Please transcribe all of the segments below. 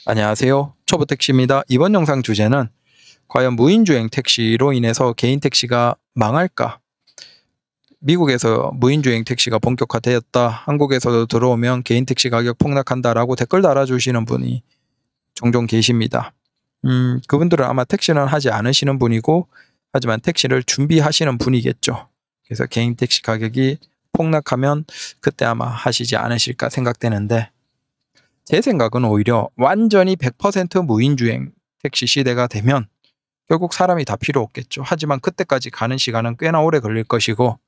안녕하세요. 초보택시입니다. 이번 영상 주제는 과연 무인주행 택시로 인해서 개인 택시가 망할까? 미국에서 무인주행 택시가 본격화되었다. 한국에서도 들어오면 개인 택시 가격 폭락한다라고 댓글 달아주시는 분이 종종 계십니다. 그분들은 아마 택시는 하지 않으시는 분이고 하지만 택시를 준비하시는 분이겠죠. 그래서 개인 택시 가격이 폭락하면 그때 아마 하시지 않으실까 생각되는데 제 생각은 오히려 완전히 100% 무인주행 택시 시대가 되면 결국 사람이 다 필요 없겠죠. 하지만 그때까지 가는 시간은 꽤나 오래 걸릴 것이고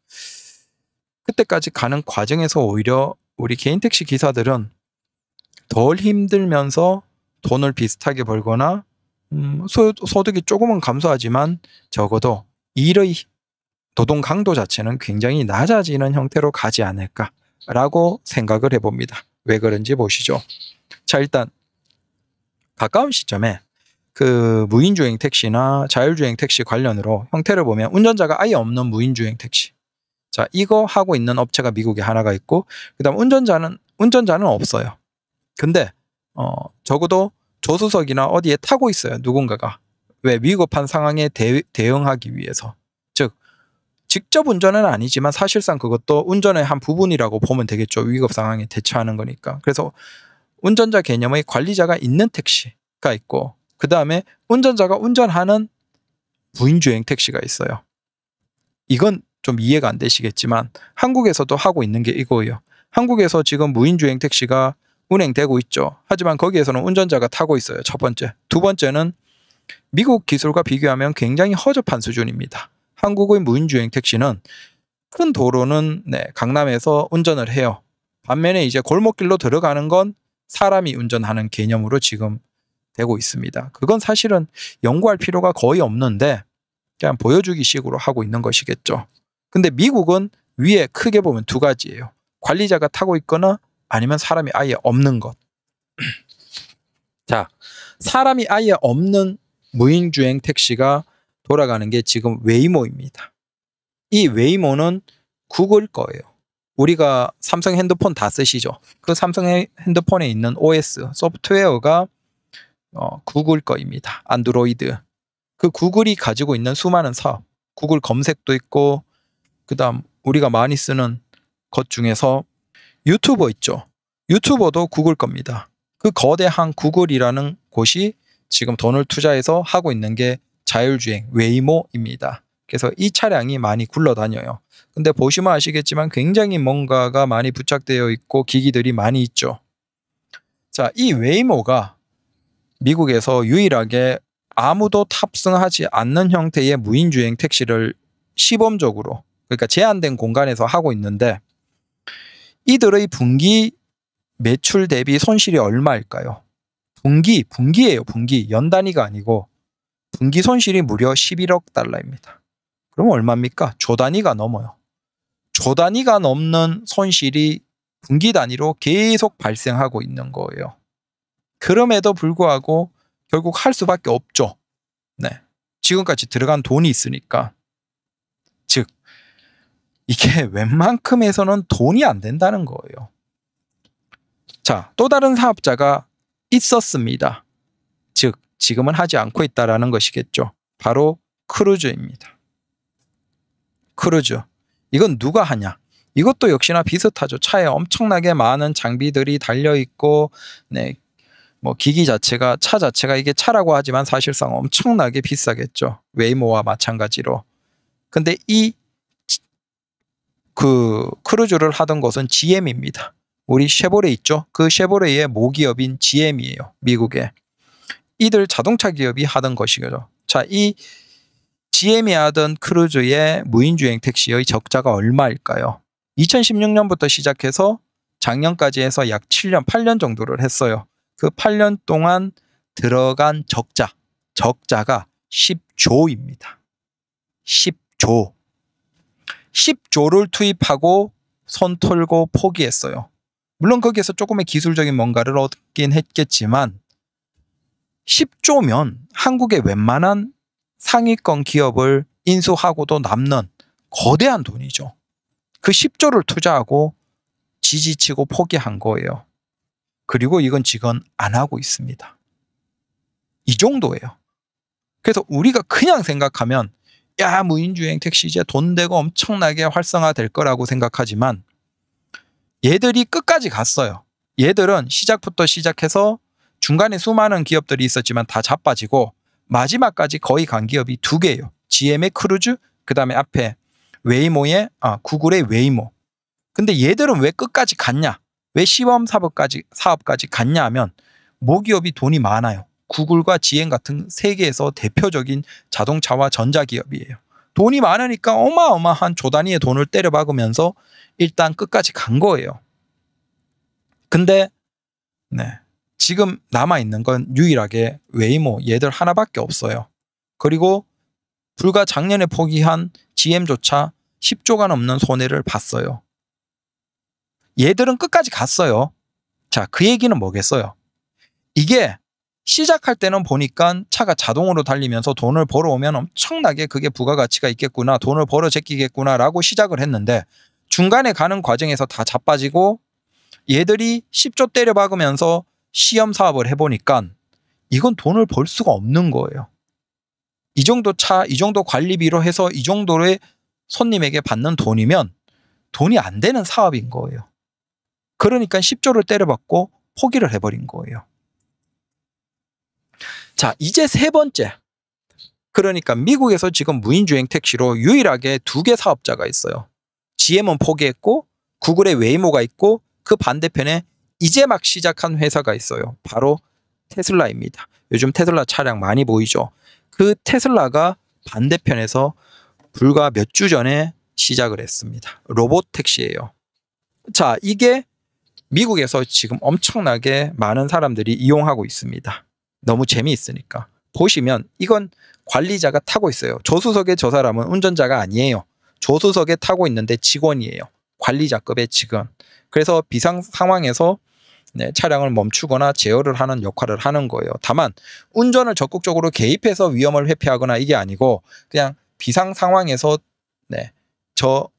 그때까지 가는 과정에서 오히려 우리 개인 택시 기사들은 덜 힘들면서 돈을 비슷하게 벌거나 소득이 조금은 감소하지만 적어도 일의 노동 강도 자체는 굉장히 낮아지는 형태로 가지 않을까라고 생각을 해봅니다. 왜 그런지 보시죠. 자, 일단 가까운 시점에 그 무인주행 택시나 자율주행 택시 관련으로 형태를 보면 운전자가 아예 없는 무인주행 택시. 자, 이거 하고 있는 업체가 미국에 하나가 있고 그다음 운전자는 없어요. 근데 적어도 조수석이나 어디에 타고 있어요. 누군가가. 왜? 위급한 상황에 대응하기 위해서. 즉 직접 운전은 아니지만 사실상 그것도 운전의 한 부분이라고 보면 되겠죠. 위급 상황에 대처하는 거니까. 그래서 운전자 개념의 관리자가 있는 택시가 있고 그 다음에 운전자가 운전하는 무인주행 택시가 있어요. 이건 좀 이해가 안 되시겠지만 한국에서도 하고 있는 게 이거예요. 한국에서 지금 무인주행 택시가 운행되고 있죠. 하지만 거기에서는 운전자가 타고 있어요. 첫 번째. 두 번째는 미국 기술과 비교하면 굉장히 허접한 수준입니다. 한국의 무인주행 택시는 큰 도로는 강남에서 운전을 해요. 반면에 이제 골목길로 들어가는 건 사람이 운전하는 개념으로 지금 되고 있습니다. 그건 사실은 연구할 필요가 거의 없는데 그냥 보여주기 식으로 하고 있는 것이겠죠. 근데 미국은 위에 크게 보면 두 가지예요. 관리자가 타고 있거나 아니면 사람이 아예 없는 것. 자, 사람이 아예 없는 무인주행 택시가 돌아가는 게 지금 웨이모입니다. 이 웨이모는 구글 거예요. 우리가 삼성 핸드폰 다 쓰시죠. 그 삼성 핸드폰에 있는 OS, 소프트웨어가 구글 거입니다. 안드로이드. 그 구글이 가지고 있는 수많은 사업, 구글 검색도 있고 그 다음 우리가 많이 쓰는 것 중에서 유튜버 있죠. 유튜버도 구글 겁니다. 그 거대한 구글이라는 곳이 지금 돈을 투자해서 하고 있는 게 자율주행 웨이모입니다. 그래서 이 차량이 많이 굴러다녀요. 근데 보시면 아시겠지만 굉장히 뭔가가 많이 부착되어 있고 기기들이 많이 있죠. 자, 이 웨이모가 미국에서 유일하게 아무도 탑승하지 않는 형태의 무인주행 택시를 시범적으로, 그러니까 제한된 공간에서 하고 있는데 이들의 분기 매출 대비 손실이 얼마일까요? 분기예요. 분기. 연 단위가 아니고 분기 손실이 무려 11억 달러입니다. 그럼 얼마입니까? 조 단위가 넘어요. 조 단위가 넘는 손실이 분기 단위로 계속 발생하고 있는 거예요. 그럼에도 불구하고 결국 할 수밖에 없죠. 지금까지 들어간 돈이 있으니까. 즉 이게 웬만큼에서는 돈이 안 된다는 거예요. 자, 또 다른 사업자가 있었습니다. 즉 지금은 하지 않고 있다라는 것이겠죠. 바로 크루즈입니다. 크루즈. 이건 누가 하냐? 이것도 역시나 비슷하죠. 차에 엄청나게 많은 장비들이 달려있고 뭐 기기 자체가, 차 자체가 이게 차라고 하지만 사실상 엄청나게 비싸겠죠. 웨이모와 마찬가지로. 근데 그 크루즈를 하던 것은 GM입니다. 우리 쉐보레 있죠? 그 쉐보레의 모기업인 GM이에요. 미국에. 이들 자동차 기업이 하던 것이죠. 자, 이 GM이 하던 크루즈의 무인주행 택시의 적자가 얼마일까요? 2016년부터 시작해서 작년까지 해서 약 7년, 8년 정도를 했어요. 그 8년 동안 들어간 적자가 10조입니다. 10조. 10조를 투입하고 손 털고 포기했어요. 물론 거기에서 조금의 기술적인 뭔가를 얻긴 했겠지만 10조면 한국의 웬만한 상위권 기업을 인수하고도 남는 거대한 돈이죠. 그 10조를 투자하고 지지치고 포기한 거예요. 그리고 이건 지금 안 하고 있습니다. 이 정도예요. 그래서 우리가 그냥 생각하면 야, 무인주행 택시 이제 돈 되고 엄청나게 활성화될 거라고 생각하지만 얘들이 끝까지 갔어요. 얘들은 시작부터 시작해서 중간에 수많은 기업들이 있었지만 다 자빠지고 마지막까지 거의 간 기업이 두 개예요. GM의 크루즈, 그 다음에 앞에 구글의 웨이모. 근데 얘들은 왜 끝까지 갔냐? 왜 시범 사업까지 갔냐 하면 모기업이 돈이 많아요. 구글과 GM 같은 세계에서 대표적인 자동차와 전자기업이에요. 돈이 많으니까 어마어마한 조 단위의 돈을 때려박으면서 일단 끝까지 간 거예요. 근데 지금 남아있는 건 유일하게 웨이모 얘들 하나밖에 없어요. 그리고 불과 작년에 포기한 GM조차 10조가 넘는 손해를 봤어요. 얘들은 끝까지 갔어요. 자, 그 얘기는 뭐겠어요? 이게 시작할 때는 보니까 차가 자동으로 달리면서 돈을 벌어오면 엄청나게 그게 부가가치가 있겠구나, 돈을 벌어 제끼겠구나 라고 시작을 했는데 중간에 가는 과정에서 다 자빠지고 얘들이 10조 때려박으면서 시험 사업을 해보니까 이건 돈을 벌 수가 없는 거예요. 이 정도 차, 이 정도 관리비로 해서 이 정도의 손님에게 받는 돈이면 돈이 안 되는 사업인 거예요. 그러니까 10조를 때려박고 포기를 해버린 거예요. 자, 이제 세 번째. 그러니까 미국에서 지금 무인주행 택시로 유일하게 두 개 사업자가 있어요. GM은 포기했고 구글의 웨이모가 있고 그 반대편에 이제 막 시작한 회사가 있어요. 바로 테슬라입니다. 요즘 테슬라 차량 많이 보이죠. 그 테슬라가 반대편에서 불과 몇 주 전에 시작을 했습니다. 로봇 택시예요. 자, 이게 미국에서 지금 엄청나게 많은 사람들이 이용하고 있습니다. 너무 재미있으니까. 보시면 이건 관리자가 타고 있어요. 조수석에 저 사람은 운전자가 아니에요. 조수석에 타고 있는데 직원이에요. 관리자급의 직원. 그래서 비상 상황에서 차량을 멈추거나 제어를 하는 역할을 하는 거예요. 다만 운전을 적극적으로 개입해서 위험을 회피하거나 이게 아니고 그냥 비상 상황에서 저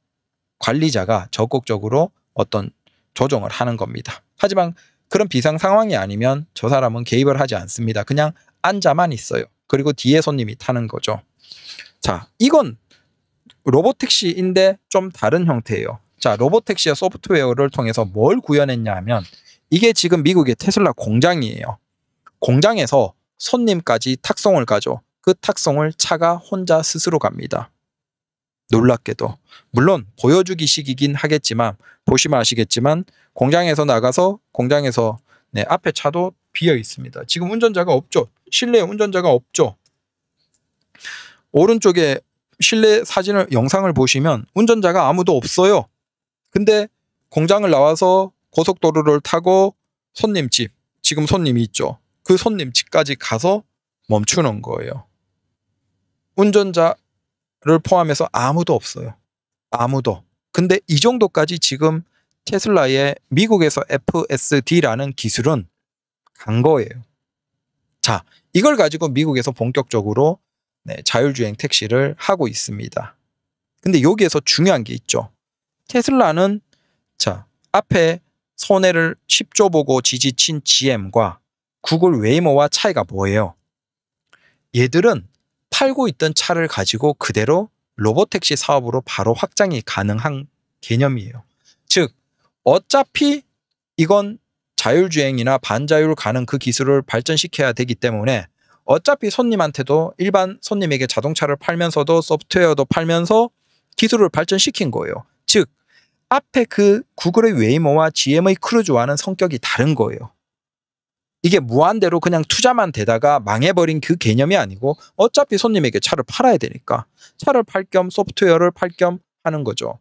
관리자가 적극적으로 어떤 조정을 하는 겁니다. 하지만 그런 비상 상황이 아니면 저 사람은 개입을 하지 않습니다. 그냥 앉아만 있어요. 그리고 뒤에 손님이 타는 거죠. 자, 이건 로봇택시인데 좀 다른 형태예요. 자, 로봇택시의 소프트웨어를 통해서 뭘 구현했냐 하면 이게 지금 미국의 테슬라 공장이에요. 공장에서 손님까지 탁송을 가죠. 그 탁송을 차가 혼자 스스로 갑니다. 놀랍게도. 물론 보여주기식이긴 하겠지만 보시면 아시겠지만 공장에서 나가서 공장에서 앞에 차도 비어 있습니다. 지금 운전자가 없죠. 실내에 운전자가 없죠. 오른쪽에 실내 영상을 보시면 운전자가 아무도 없어요. 근데 공장을 나와서 고속도로를 타고 손님 집, 지금 손님이 있죠. 그 손님 집까지 가서 멈추는 거예요. 운전자를 포함해서 아무도 없어요. 아무도. 근데 이 정도까지 지금 테슬라의 미국에서 FSD라는 기술은 간 거예요. 자, 이걸 가지고 미국에서 본격적으로 자율주행 택시를 하고 있습니다. 근데 여기에서 중요한 게 있죠. 테슬라는 자, 앞에 손해를 10조 보고 지지친 GM과 구글 웨이모와 차이가 뭐예요? 얘들은 팔고 있던 차를 가지고 그대로 로봇택시 사업으로 바로 확장이 가능한 개념이에요. 즉 어차피 이건 자율주행이나 반자율 가는 그 기술을 발전시켜야 되기 때문에 어차피 손님한테도 일반 손님에게 자동차를 팔면서도 소프트웨어도 팔면서 기술을 발전시킨 거예요. 즉 앞에 그 구글의 웨이모와 GM의 크루즈와는 성격이 다른 거예요. 이게 무한대로 그냥 투자만 되다가 망해버린 그 개념이 아니고 어차피 손님에게 차를 팔아야 되니까 차를 팔 겸 소프트웨어를 팔 겸 하는 거죠.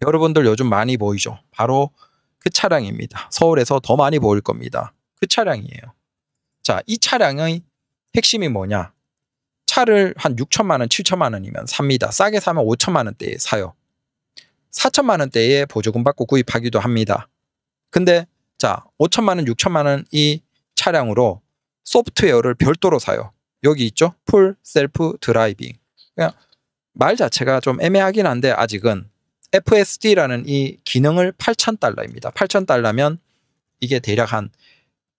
여러분들 요즘 많이 보이죠? 바로 그 차량입니다. 서울에서 더 많이 보일 겁니다. 그 차량이에요. 자, 이 차량의 핵심이 뭐냐? 차를 한 6천만 원, 7천만 원이면 삽니다. 싸게 사면 5천만 원대에 사요. 4천만 원대에 보조금 받고 구입하기도 합니다. 근데 자, 5천만 원, 6천만 원 이 차량으로 소프트웨어를 별도로 사요. 여기 있죠? 풀 셀프 드라이빙. 그냥 말 자체가 좀 애매하긴 한데 아직은 FSD라는 이 기능을 8,000달러입니다. 8,000달러면 이게 대략 한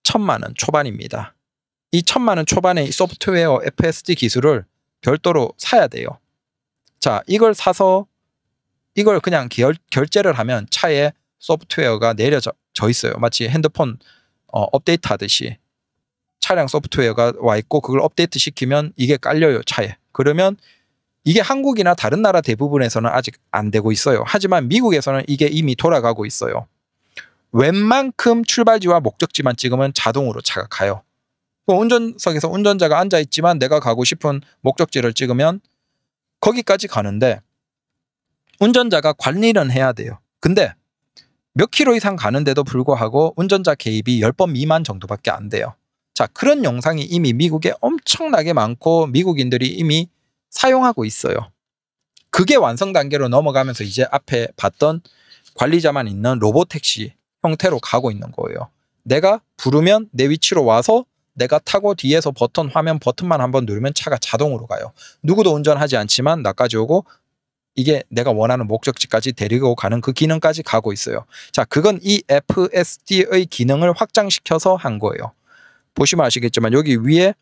1,000만 원 초반입니다. 이 1,000만 원 초반의 소프트웨어 FSD 기술을 별도로 사야 돼요. 자, 이걸 사서 이걸 그냥 결제를 하면 차에 소프트웨어가 내려져 있어요. 마치 핸드폰 업데이트 하듯이 차량 소프트웨어가 와 있고 그걸 업데이트 시키면 이게 깔려요, 차에. 그러면 이게 한국이나 다른 나라 대부분에서는 아직 안 되고 있어요. 하지만 미국에서는 이게 이미 돌아가고 있어요. 웬만큼 출발지와 목적지만 찍으면 자동으로 차가 가요. 운전석에서 운전자가 앉아있지만 내가 가고 싶은 목적지를 찍으면 거기까지 가는데 운전자가 관리는 해야 돼요. 근데 몇 킬로 이상 가는데도 불구하고 운전자 개입이 10번 미만 정도밖에 안 돼요. 자, 그런 영상이 이미 미국에 엄청나게 많고 미국인들이 이미 사용하고 있어요. 그게 완성 단계로 넘어가면서 이제 앞에 봤던 관리자만 있는 로보택시 형태로 가고 있는 거예요. 내가 부르면 내 위치로 와서 내가 타고 뒤에서 화면 버튼만 한번 누르면 차가 자동으로 가요. 누구도 운전하지 않지만 나까지 오고 이게 내가 원하는 목적지까지 데리고 가는 그 기능까지 가고 있어요. 자, 그건 이 FSD의 기능을 확장시켜서 한 거예요. 보시면 아시겠지만 여기 위에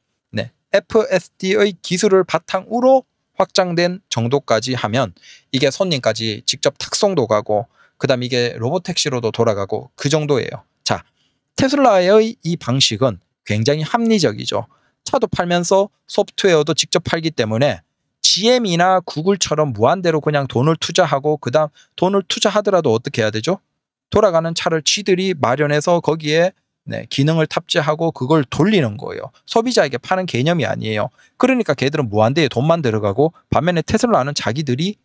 FSD의 기술을 바탕으로 확장된 정도까지 하면 이게 손님까지 직접 탁송도 가고 그 다음 이게 로보택시로도 돌아가고 그 정도예요. 자, 테슬라의 이 방식은 굉장히 합리적이죠. 차도 팔면서 소프트웨어도 직접 팔기 때문에 GM이나 구글처럼 무한대로 그냥 돈을 투자하고 그 다음 돈을 투자하더라도 어떻게 해야 되죠? 돌아가는 차를 쥐들이 마련해서 거기에 기능을 탑재하고 그걸 돌리는 거예요. 소비자에게 파는 개념이 아니에요. 그러니까 걔들은 무한대에 돈만 들어가고 반면에 테슬라는 자기들이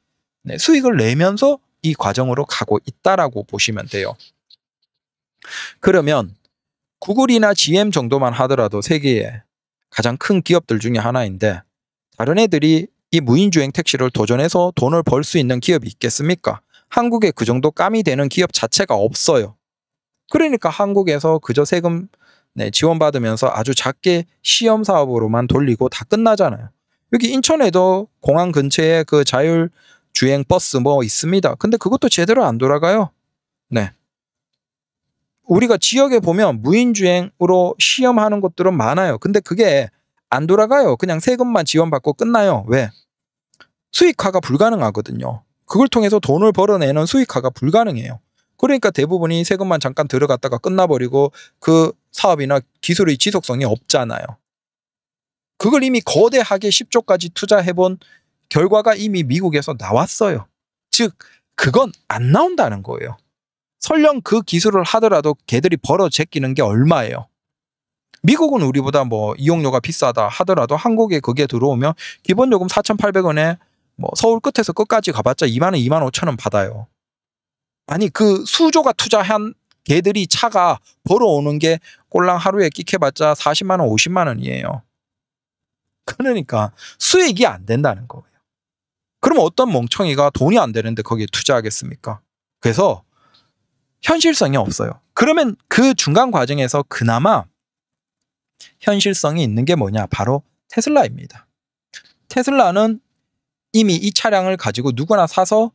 수익을 내면서 이 과정으로 가고 있다라고 보시면 돼요. 그러면 구글이나 GM 정도만 하더라도 세계의 가장 큰 기업들 중에 하나인데 다른 애들이 이 무인주행 택시를 도전해서 돈을 벌 수 있는 기업이 있겠습니까? 한국에 그 정도 깜이 되는 기업 자체가 없어요. 그러니까 한국에서 그저 세금 지원받으면서 아주 작게 시험 사업으로만 돌리고 다 끝나잖아요. 여기 인천에도 공항 근처에 그 자율주행 버스 뭐 있습니다. 근데 그것도 제대로 안 돌아가요. 네. 우리가 지역에 보면 무인주행으로 시험하는 것들은 많아요. 근데 그게 안 돌아가요. 그냥 세금만 지원받고 끝나요. 왜? 수익화가 불가능하거든요. 그걸 통해서 돈을 벌어내는 수익화가 불가능해요. 그러니까 대부분이 세금만 잠깐 들어갔다가 끝나버리고 그 사업이나 기술의 지속성이 없잖아요. 그걸 이미 거대하게 10조까지 투자해본 결과가 이미 미국에서 나왔어요. 즉 그건 안 나온다는 거예요. 설령 그 기술을 하더라도 걔들이 벌어 제끼는 게 얼마예요. 미국은 우리보다 뭐 이용료가 비싸다 하더라도 한국에 그게 들어오면 기본 요금 4,800원에 뭐 서울 끝에서 끝까지 가봤자 2만 원, 2만 5천 원 받아요. 아니 그 수조가 투자한 걔들이 차가 벌어오는 게 꼴랑 하루에 끽해봤자 40만 원, 50만 원이에요. 그러니까 수익이 안 된다는 거예요. 그럼 어떤 멍청이가 돈이 안 되는데 거기에 투자하겠습니까? 그래서 현실성이 없어요. 그러면 그 중간 과정에서 그나마 현실성이 있는 게 뭐냐? 바로 테슬라입니다. 테슬라는 이미 이 차량을 가지고 누구나 사서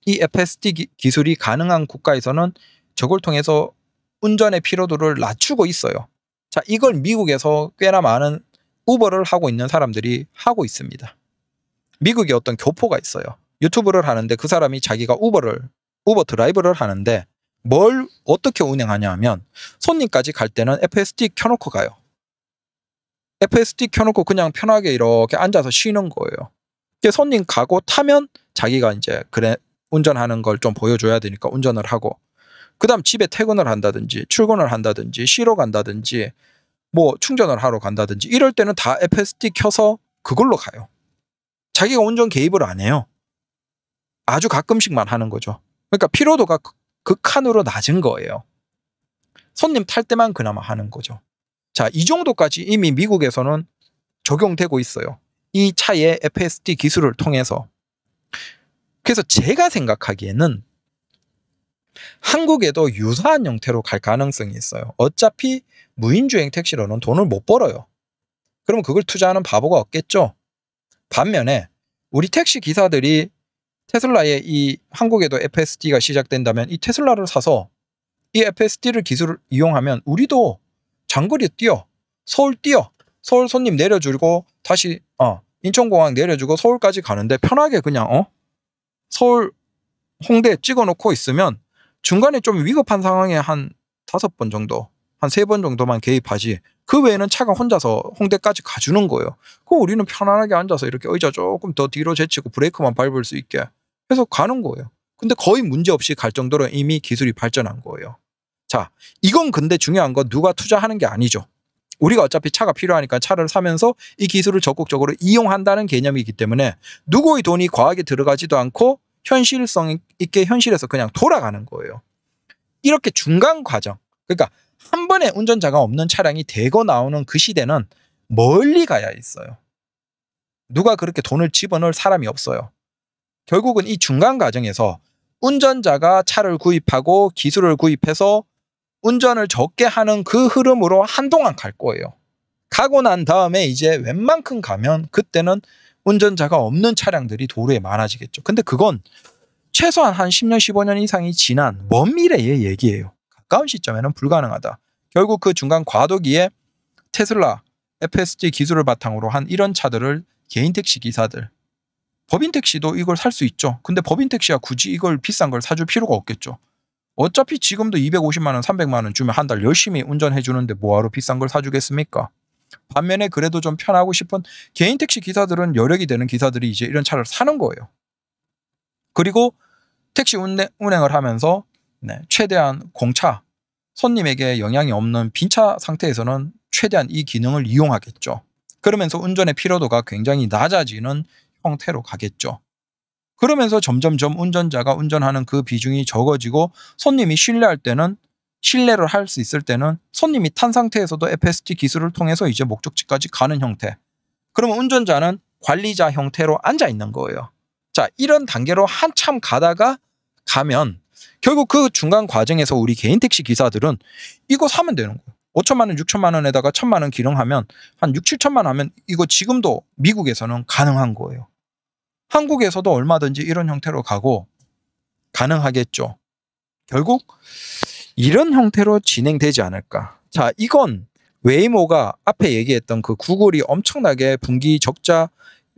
이 FSD 기술이 가능한 국가에서는 저걸 통해서 운전의 피로도를 낮추고 있어요. 자, 이걸 미국에서 꽤나 많은 우버를 하고 있는 사람들이 하고 있습니다. 미국에 어떤 교포가 있어요. 유튜브를 하는데 그 사람이 자기가 우버 드라이브를 하는데 뭘 어떻게 운행하냐 하면 손님까지 갈 때는 FSD 켜놓고 가요. FSD 켜놓고 그냥 편하게 이렇게 앉아서 쉬는 거예요. 손님 가고 타면 자기가 이제 그래 운전하는 걸 좀 보여줘야 되니까 운전을 하고 그 다음 집에 퇴근을 한다든지 출근을 한다든지 쉬러 간다든지 뭐 충전을 하러 간다든지 이럴 때는 다 FSD 켜서 그걸로 가요. 자기가 운전 개입을 안 해요. 아주 가끔씩만 하는 거죠. 그러니까 피로도가 극한으로 낮은 거예요. 손님 탈 때만 그나마 하는 거죠. 자, 이 정도까지 이미 미국에서는 적용되고 있어요. 이 차의 FSD 기술을 통해서. 그래서 제가 생각하기에는 한국에도 유사한 형태로 갈 가능성이 있어요. 어차피 무인주행 택시로는 돈을 못 벌어요. 그러면 그걸 투자하는 바보가 없겠죠. 반면에 우리 택시 기사들이 테슬라의 이 한국에도 FSD가 시작된다면 이 테슬라를 사서 이 FSD를 기술을 이용하면 우리도 장거리 뛰어, 서울 뛰어, 서울 손님 내려주고 다시 인천공항 내려주고 서울까지 가는데 편하게 그냥 서울 홍대 찍어놓고 있으면 중간에 좀 위급한 상황에 한 5번 정도, 한 3번 정도만 개입하지 그 외에는 차가 혼자서 홍대까지 가주는 거예요. 그 우리는 편안하게 앉아서 이렇게 의자 조금 더 뒤로 제치고 브레이크만 밟을 수 있게 해서 가는 거예요. 근데 거의 문제없이 갈 정도로 이미 기술이 발전한 거예요. 자, 이건 근데 중요한 건 누가 투자하는 게 아니죠. 우리가 어차피 차가 필요하니까 차를 사면서 이 기술을 적극적으로 이용한다는 개념이기 때문에 누구의 돈이 과하게 들어가지도 않고 현실성 있게 현실에서 그냥 돌아가는 거예요. 이렇게 중간 과정, 그러니까 한 번에 운전자가 없는 차량이 대거 나오는 그 시대는 멀리 가야 있어요. 누가 그렇게 돈을 집어넣을 사람이 없어요. 결국은 이 중간 과정에서 운전자가 차를 구입하고 기술을 구입해서 운전을 적게 하는 그 흐름으로 한동안 갈 거예요. 가고 난 다음에 이제 웬만큼 가면 그때는 운전자가 없는 차량들이 도로에 많아지겠죠. 근데 그건 최소한 한 10년, 15년 이상이 지난 먼 미래의 얘기예요. 가까운 시점에는 불가능하다. 결국 그 중간 과도기에 테슬라, FSD 기술을 바탕으로 한 이런 차들을 개인 택시 기사들, 법인 택시도 이걸 살 수 있죠. 근데 법인 택시가 굳이 이걸 비싼 걸 사줄 필요가 없겠죠. 어차피 지금도 250만 원, 300만 원 주면 한 달 열심히 운전해 주는데 뭐하러 비싼 걸 사주겠습니까? 반면에 그래도 좀 편하고 싶은 개인 택시 기사들은 여력이 되는 기사들이 이제 이런 차를 사는 거예요. 그리고 택시 운행을 하면서 최대한 공차, 손님에게 영향이 없는 빈차 상태에서는 최대한 이 기능을 이용하겠죠. 그러면서 운전의 피로도가 굉장히 낮아지는 형태로 가겠죠. 그러면서 점점점 운전자가 운전하는 그 비중이 적어지고 손님이 신뢰를 할 수 있을 때는 손님이 탄 상태에서도 FSD 기술을 통해서 이제 목적지까지 가는 형태. 그러면 운전자는 관리자 형태로 앉아 있는 거예요. 자, 이런 단계로 한참 가면 결국 그 중간 과정에서 우리 개인 택시 기사들은 이거 사면 되는 거예요. 5천만 원, 6천만 원에다가 1,000만 원 기능하면 한 6, 7천만 원 하면 이거 지금도 미국에서는 가능한 거예요. 한국에서도 얼마든지 이런 형태로 가고 가능하겠죠. 결국 이런 형태로 진행되지 않을까. 자, 이건 웨이모가 앞에 얘기했던 그 구글이 엄청나게 분기 적자,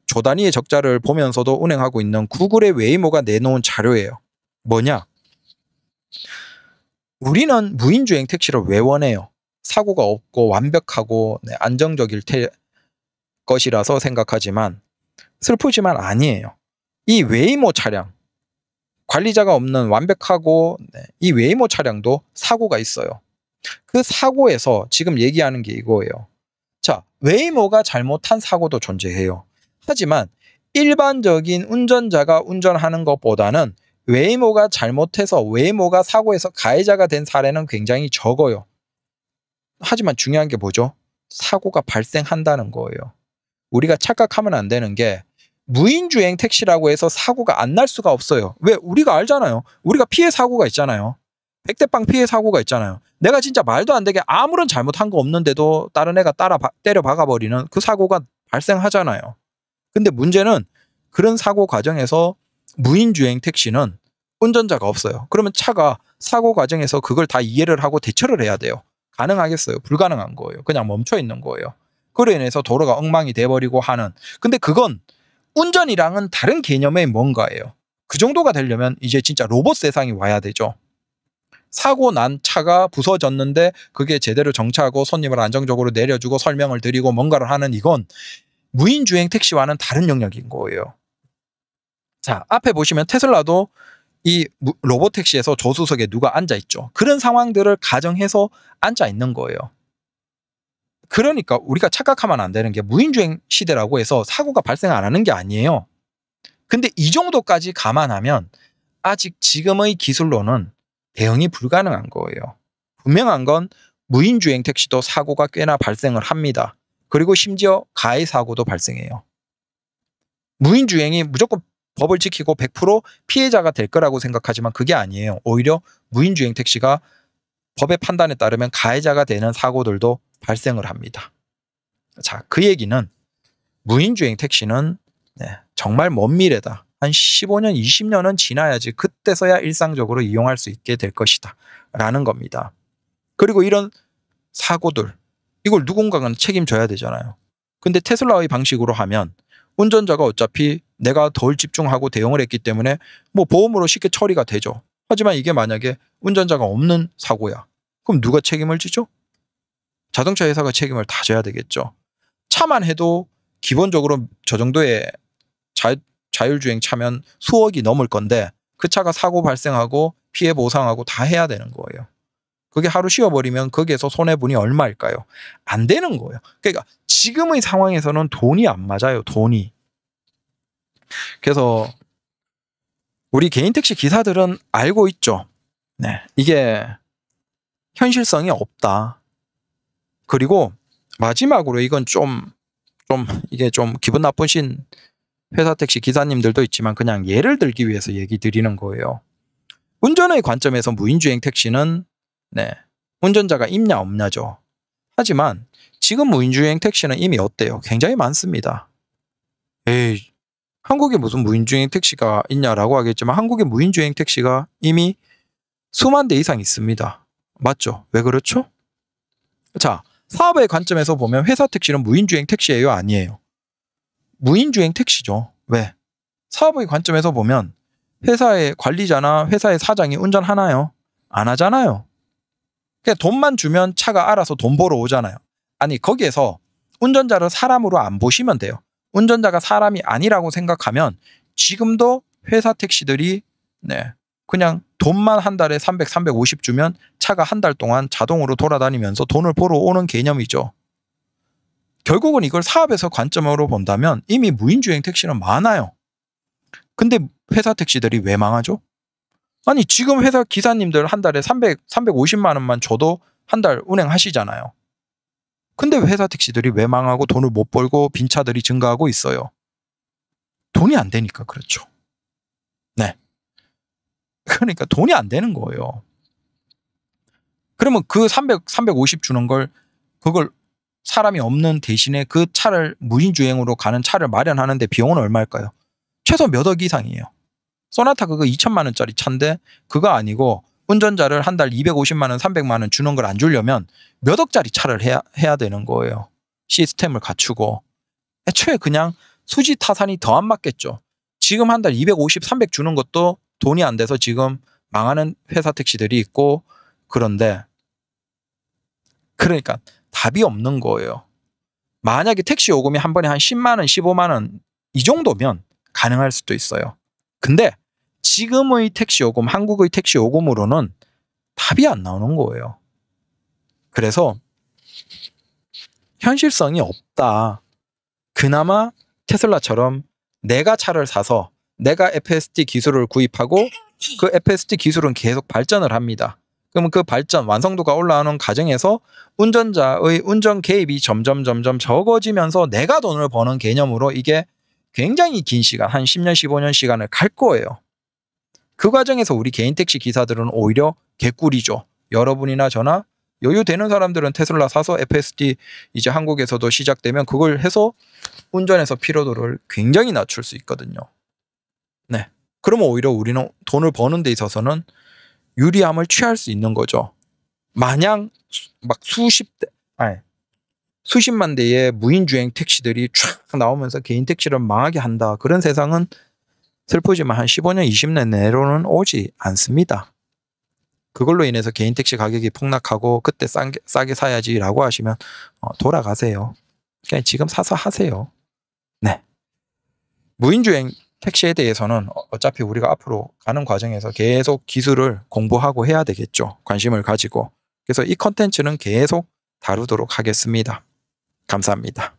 조 단위의 적자를 보면서도 운행하고 있는 구글의 웨이모가 내놓은 자료예요. 뭐냐? 우리는 무인주행 택시를 왜 원해요? 사고가 없고 완벽하고 안정적일 것이라서 생각하지만 슬프지만 아니에요. 이 웨이모 차량, 관리자가 없는 완벽하고 이 웨이모 차량도 사고가 있어요. 그 사고에서 지금 얘기하는 게 이거예요. 자, 웨이모가 잘못한 사고도 존재해요. 하지만 일반적인 운전자가 운전하는 것보다는 웨이모가 잘못해서 웨이모가 사고에서 가해자가 된 사례는 굉장히 적어요. 하지만 중요한 게 뭐죠? 사고가 발생한다는 거예요. 우리가 착각하면 안 되는 게 무인주행 택시라고 해서 사고가 안 날 수가 없어요. 왜? 우리가 알잖아요. 우리가 피해 사고가 있잖아요. 백대빵 피해 사고가 있잖아요. 내가 진짜 말도 안 되게 아무런 잘못한 거 없는데도 다른 애가 때려 박아버리는 그 사고가 발생하잖아요. 근데 문제는 그런 사고 과정에서 무인주행 택시는 운전자가 없어요. 그러면 차가 사고 과정에서 그걸 다 이해를 하고 대처를 해야 돼요. 가능하겠어요? 불가능한 거예요. 그냥 멈춰 있는 거예요. 그로 인해서 도로가 엉망이 돼버리고 하는. 근데 그건 운전이랑은 다른 개념의 뭔가예요. 그 정도가 되려면 이제 진짜 로봇 세상이 와야 되죠. 사고 난 차가 부서졌는데 그게 제대로 정차하고 손님을 안정적으로 내려주고 설명을 드리고 뭔가를 하는, 이건 무인주행 택시와는 다른 영역인 거예요. 자, 앞에 보시면 테슬라도 이 로봇 택시에서 조수석에 누가 앉아 있죠. 그런 상황들을 가정해서 앉아 있는 거예요. 그러니까 우리가 착각하면 안 되는 게 무인주행 시대라고 해서 사고가 발생 안 하는 게 아니에요. 근데 이 정도까지 감안하면 아직 지금의 기술로는 대응이 불가능한 거예요. 분명한 건 무인주행 택시도 사고가 꽤나 발생을 합니다. 그리고 심지어 가해 사고도 발생해요. 무인주행이 무조건 법을 지키고 100% 피해자가 될 거라고 생각하지만 그게 아니에요. 오히려 무인주행 택시가 법의 판단에 따르면 가해자가 되는 사고들도 발생을 합니다. 자, 그 얘기는 무인주행 택시는 정말 먼 미래다. 한 15년, 20년은 지나야지 그때서야 일상적으로 이용할 수 있게 될 것이다 라는 겁니다. 그리고 이런 사고들, 이걸 누군가가 책임져야 되잖아요. 근데 테슬라의 방식으로 하면 운전자가 어차피 내가 덜 집중하고 대응을 했기 때문에 뭐 보험으로 쉽게 처리가 되죠. 하지만 이게 만약에 운전자가 없는 사고야. 그럼 누가 책임을 지죠? 자동차 회사가 책임을 다 져야 되겠죠. 차만 해도 기본적으로 저 정도의 자율주행 차면 수억이 넘을 건데 그 차가 사고 발생하고 피해 보상하고 다 해야 되는 거예요. 그게 하루 쉬어버리면 거기에서 손해분이 얼마일까요? 안 되는 거예요. 그러니까 지금의 상황에서는 돈이 안 맞아요. 돈이. 그래서 우리 개인 택시 기사들은 알고 있죠. 네, 이게 현실성이 없다. 그리고 마지막으로 이건 이게 좀 기분 나쁘신 회사 택시 기사님들도 있지만 그냥 예를 들기 위해서 얘기 드리는 거예요. 운전의 관점에서 무인주행 택시는 네, 운전자가 있냐 없냐죠. 하지만 지금 무인주행 택시는 이미 어때요? 굉장히 많습니다. 에이, 한국에 무슨 무인주행 택시가 있냐라고 하겠지만 한국에 무인주행 택시가 이미 수만 대 이상 있습니다. 맞죠? 왜 그렇죠? 자, 사업의 관점에서 보면 회사 택시는 무인주행 택시예요? 아니에요? 무인주행 택시죠. 왜? 사업의 관점에서 보면 회사의 관리자나 회사의 사장이 운전하나요? 안 하잖아요. 그냥 돈만 주면 차가 알아서 돈 벌어 오잖아요. 아니, 거기에서 운전자를 사람으로 안 보시면 돼요. 운전자가 사람이 아니라고 생각하면 지금도 회사 택시들이 네, 그냥 돈만 한 달에 300, 350 주면 차가 한 달 동안 자동으로 돌아다니면서 돈을 벌어 오는 개념이죠. 결국은 이걸 사업에서 관점으로 본다면 이미 무인주행 택시는 많아요. 근데 회사 택시들이 왜 망하죠? 아니, 지금 회사 기사님들 한 달에 300, 350만 원만 줘도 한 달 운행하시잖아요. 근데 회사 택시들이 왜 망하고 돈을 못 벌고 빈차들이 증가하고 있어요? 돈이 안 되니까 그렇죠. 네. 그러니까 돈이 안 되는 거예요. 그러면 그 300, 350 주는 걸 그걸 사람이 없는 대신에 그 차를 무인주행으로 가는 차를 마련하는데 비용은 얼마일까요? 최소 몇 억 이상이에요. 소나타 그거 2천만 원짜리 차인데 그거 아니고 운전자를 한 달 250만 원, 300만 원 주는 걸 안 주려면 몇 억짜리 차를 해야 되는 거예요. 시스템을 갖추고. 애초에 그냥 수지 타산이 더 안 맞겠죠. 지금 한 달 250, 300 주는 것도 돈이 안 돼서 지금 망하는 회사 택시들이 있고 그런데 그러니까 답이 없는 거예요. 만약에 택시 요금이 한 번에 한 10만 원, 15만 원 이 정도면 가능할 수도 있어요. 근데 지금의 택시 요금, 한국의 택시 요금으로는 답이 안 나오는 거예요. 그래서 현실성이 없다. 그나마 테슬라처럼 내가 차를 사서 내가 FSD 기술을 구입하고 그 FSD 기술은 계속 발전을 합니다. 그러면 그 발전, 완성도가 올라가는 과정에서 운전자의 운전 개입이 점점 적어지면서 내가 돈을 버는 개념으로 이게 굉장히 긴 시간, 한 10년, 15년 시간을 갈 거예요. 그 과정에서 우리 개인 택시 기사들은 오히려 개꿀이죠. 여러분이나 저나 여유 되는 사람들은 테슬라 사서 FSD 이제 한국에서도 시작되면 그걸 해서 운전에서 피로도를 굉장히 낮출 수 있거든요. 네. 그러면 오히려 우리는 돈을 버는 데 있어서는 유리함을 취할 수 있는 거죠. 마냥 막 수십만 대의 무인주행 택시들이 쫙 나오면서 개인 택시를 망하게 한다. 그런 세상은 슬프지만 한 15년, 20년 내로는 오지 않습니다. 그걸로 인해서 개인 택시 가격이 폭락하고 그때 싸게 사야지라고 하시면 돌아가세요. 그냥 지금 사서 하세요. 네. 무인주행 택시에 대해서는 어차피 우리가 앞으로 가는 과정에서 계속 기술을 공부하고 해야 되겠죠. 관심을 가지고. 그래서 이 컨텐츠는 계속 다루도록 하겠습니다. 감사합니다.